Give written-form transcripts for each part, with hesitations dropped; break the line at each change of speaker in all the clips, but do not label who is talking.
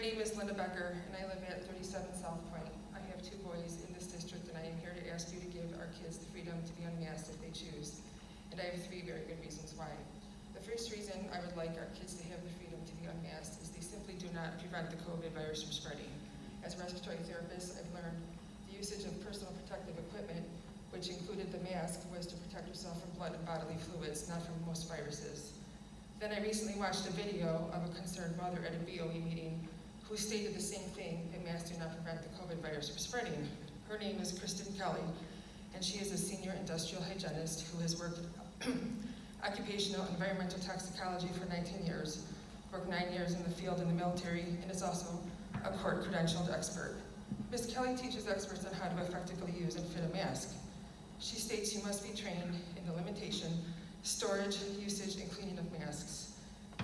name is Linda Becker, and I live at 37 South Point. I have 2 boys in this district, and I am here to ask you to give our kids the freedom to be unmasked if they choose. And I have 3 very good reasons why. The first reason I would like our kids to have the freedom to be unmasked is they simply do not prevent the COVID virus from spreading. As a respiratory therapist, I've learned the usage of personal protective equipment, which included the mask, was to protect yourself from blood and bodily fluids, not from most viruses. Then I recently watched a video of a concerned mother at a BOE meeting who stated the same thing, that masks do not prevent the COVID virus from spreading. Her name is Kristen Kelly, and she is a senior industrial hygienist who has worked occupational environmental toxicology for 19 years, worked 9 years in the field in the military, and is also a court-credentialed expert. Ms. Kelly teaches experts on how to effectively use and fit a mask. She states you must be trained in the limitation, storage, usage, and cleaning of masks.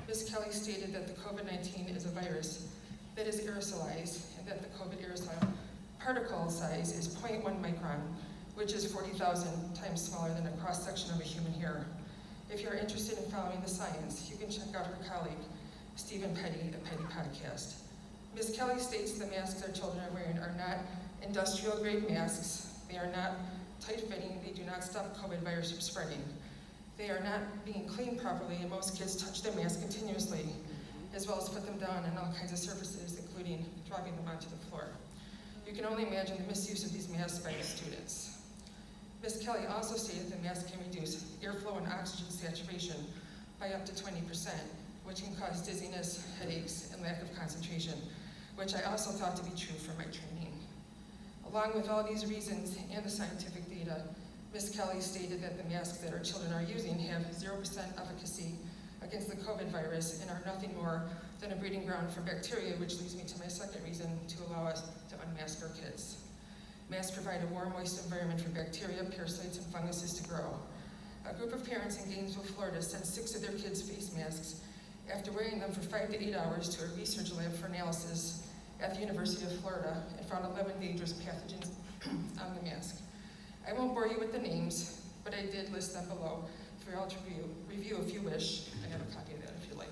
Ms. Kelly stated that the COVID-19 is a virus that is aerosolized, and that the COVID aerosol particle size is 0.1 micron, which is 40,000 times smaller than a cross-section of a human hair. If you're interested in following the science, you can check out her colleague, Stephen Petty, at Petty Podcast. Ms. Kelly states the masks our children are wearing are not industrial-grade masks. They are not tight-fitting. They do not stop COVID virus from spreading. They are not being cleaned properly, and most kids touch their mask continuously, as well as put them down on all kinds of surfaces, including dropping them onto the floor. You can only imagine the misuse of these masks by the students. Ms. Kelly also stated the mask can reduce airflow and oxygen saturation by up to 20%, which can cause dizziness, headaches, and lack of concentration, which I also thought to be true from my training. Along with all these reasons and the scientific data, Ms. Kelly stated that the masks that our children are using have 0% efficacy against the COVID virus and are nothing more than a breeding ground for bacteria, which leads me to my second reason to allow us to unmask our kids. Masks provide a warm, moist environment for bacteria, parasites, and funguses to grow. A group of parents in Gainesville, Florida sent 6 of their kids' face masks after wearing them for 5 to 8 hours to a research lab for analysis at the University of Florida and found 11 dangerous pathogens on the mask. I won't bore you with the names, but I did list them below for y'all to review if you wish. I have a copy of that if you like.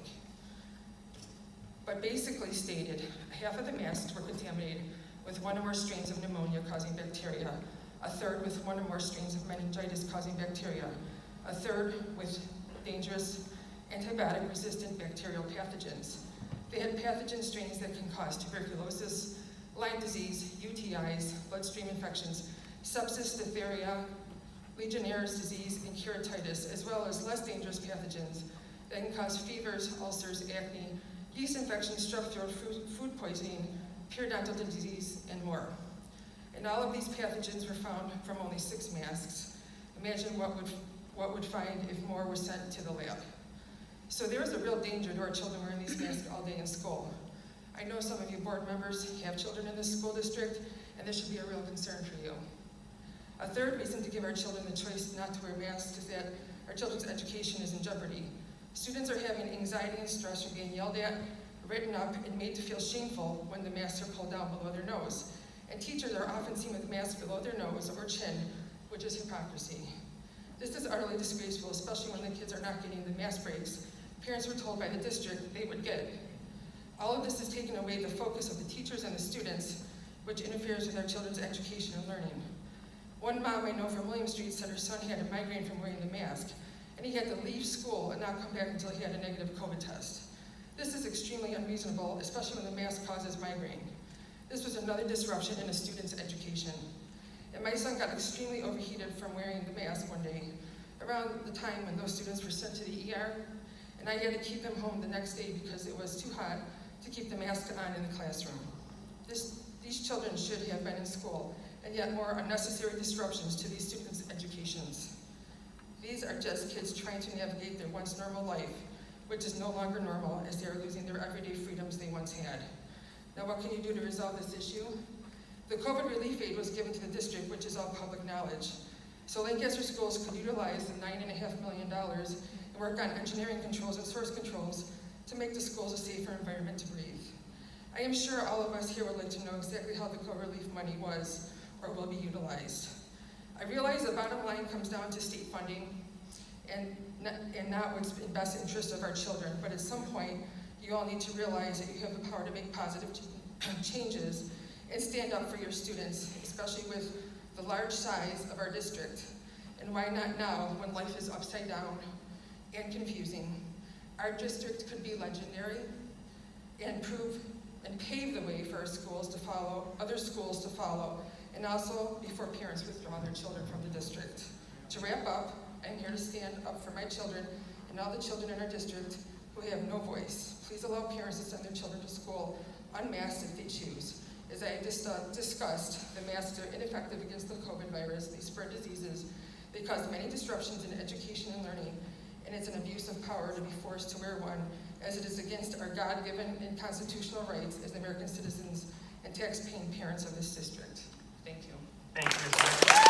But basically stated, half of the masks were contaminated with 1 or more strains of pneumonia causing bacteria, a third with 1 or more strains of meningitis causing bacteria, a third with dangerous antibiotic-resistant bacterial pathogens. They had pathogen strains that can cause tuberculosis, Lyme disease, UTIs, bloodstream infections, sepsis, diphtheria, Legionnaire's disease, and keratitis, as well as less dangerous pathogens that can cause fevers, ulcers, acne, yeast infections, strep throat, food poisoning, periodontal disease, and more. And all of these pathogens were found from only 6 masks. Imagine what would find if more were sent to the lab. So there is a real danger to our children wearing these masks all day in school. I know some of you board members have children in this school district, and this should be a real concern for you. A third reason to give our children the choice not to wear masks is that our children's education is in jeopardy. Students are having anxiety and stress from being yelled at, written up, and made to feel shameful when the masks are pulled down below their nose. And teachers are often seen with masks below their nose or chin, which is hypocrisy. This is utterly disgraceful, especially when the kids are not getting the mask breaks parents were told by the district they would get. All of this has taken away the focus of the teachers and the students, which interferes with our children's education and learning. One mom I know from William Street said her son had a migraine from wearing the mask, and he had to leave school and not come back until he had a negative COVID test. This is extremely unreasonable, especially when the mask causes migraine. This was another disruption in a student's education. And my son got extremely overheated from wearing the mask one day, around the time when those students were sent to the ER, and I had to keep him home the next day because it was too hot to keep the mask on in the classroom. These children should have been in school, and yet more unnecessary disruptions to these students' educations. These are just kids trying to navigate their once normal life, which is no longer normal as they are losing their everyday freedoms they once had. Now what can you do to resolve this issue? The COVID relief aid was given to the district, which is all public knowledge. So Lancaster schools could utilize the $9.5 million and work on engineering controls and source controls to make the schools a safer environment to breathe. I am sure all of us here would like to know exactly how the COVID relief money was or will be utilized. I realize the bottom line comes down to state funding and not what's in best interest of our children, but at some point, You all need to realize that you have the power to make positive changes and stand up for your students, especially with the large size of our district. And why not now, when life is upside down and confusing? Our district could be legendary and pave the way for our schools to follow, other schools to follow, and also before parents withdraw their children from the district. To wrap up, I'm here to stand up for my children and all the children in our district who have no voice. Please allow parents to send their children to school unmasked if they choose. As I discussed, the masks are ineffective against the COVID virus. They spread diseases. They cause many disruptions in education and learning, and it's an abuse of power to be forced to wear one, as it is against our God-given and constitutional rights as American citizens and tax-paying parents of this district. Thank you.
Thank you, Ms. Becker.